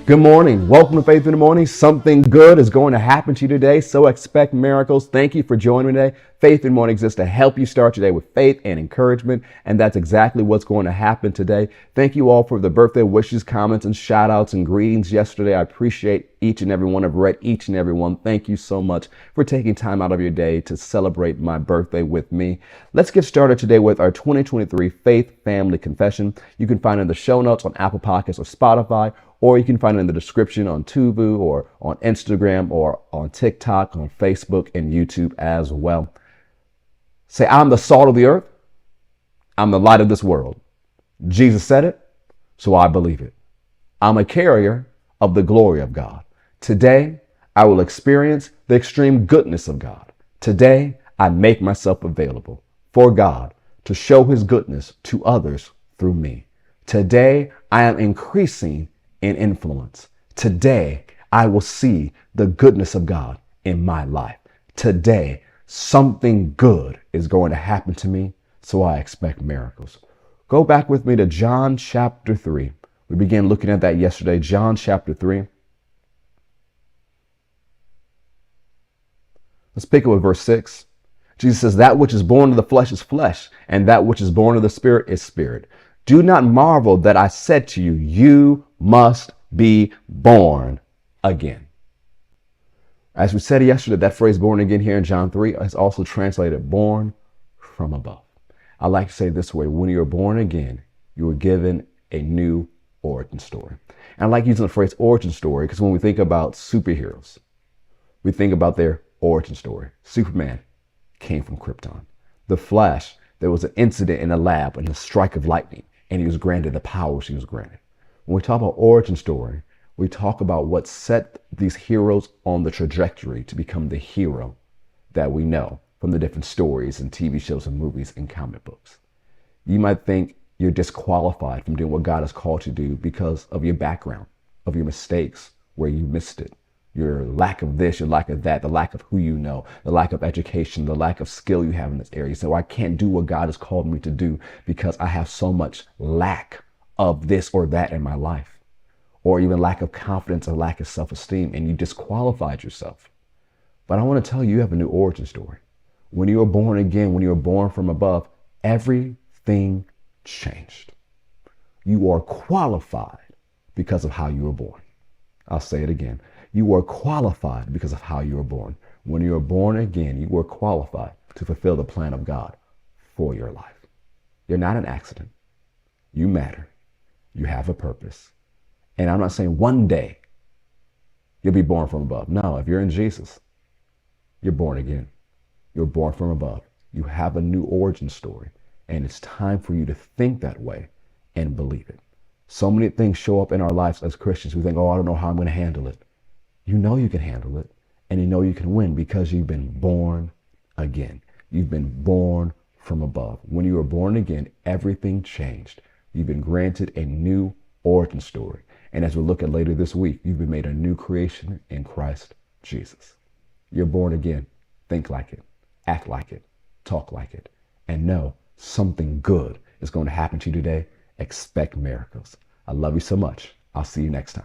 Good morning. Welcome to Faith in the Morning. Something good is going to happen to you today, so expect miracles. Thank you for joining me today. Faith in the Morning exists to help you start your day with faith and encouragement, and that's exactly what's going to happen today. Thank you all for the birthday wishes, comments, and shout outs and greetings yesterday. I appreciate each and every one. I've read each and every one. Thank you so much for taking time out of your day to celebrate my birthday with me. Let's get started today with our 2023 Faith Family Confession. You can find it in the show notes on Apple Podcasts or Spotify, or you can find it in the description on Tubu or on Instagram or on TikTok, on Facebook and YouTube as well. Say, I'm the salt of the earth. I'm the light of this world. Jesus said it, so I believe it. I'm a carrier of the glory of God. Today, I will experience the extreme goodness of God. Today, I make myself available for God to show his goodness to others through me. Today, I am increasing in influence. Today, I will see the goodness of God in my life. Today, something good is going to happen to me, so I expect miracles. Go back with me to John chapter 3. We began looking at that yesterday. John chapter 3. Let's pick up with verse 6. Jesus says, that which is born of the flesh is flesh, and that which is born of the spirit is spirit. Do not marvel that I said to you, you must be born again. As we said yesterday, that phrase born again here in John 3 is also translated born from above. I like to say it this way, when you're born again, you were given a new origin story. And I like using the phrase origin story because when we think about superheroes, we think about their origin story. Superman came from Krypton. The Flash, there was an incident in a lab and a strike of lightning, and he was granted the powers he was granted. When we talk about origin story, we talk about what set these heroes on the trajectory to become the hero that we know from the different stories and TV shows and movies and comic books. You might think you're disqualified from doing what God has called you to do because of your background, of your mistakes, where you missed it, your lack of this, your lack of that, the lack of who you know, the lack of education, the lack of skill you have in this area. So I can't do what God has called me to do because I have so much lack of this or that in my life, or even lack of confidence or lack of self-esteem, and you disqualified yourself. But I want to tell you, you have a new origin story. When you were born again, when you were born from above, everything changed. You are qualified because of how you were born. I'll say it again. You are qualified because of how you were born. When you were born again, you were qualified to fulfill the plan of God for your life. You're not an accident. You matter. You have a purpose. And I'm not saying one day you'll be born from above. No, if you're in Jesus, you're born again. You're born from above. You have a new origin story. And it's time for you to think that way and believe it. So many things show up in our lives as Christians. We think, oh, I don't know how I'm going to handle it. You know you can handle it, and you know you can win because you've been born again. You've been born from above. When you were born again, everything changed. You've been granted a new origin story. And as we'll look at later this week, you've been made a new creation in Christ Jesus. You're born again. Think like it, act like it, talk like it, and know something good is going to happen to you today. Expect miracles. I love you so much. I'll see you next time.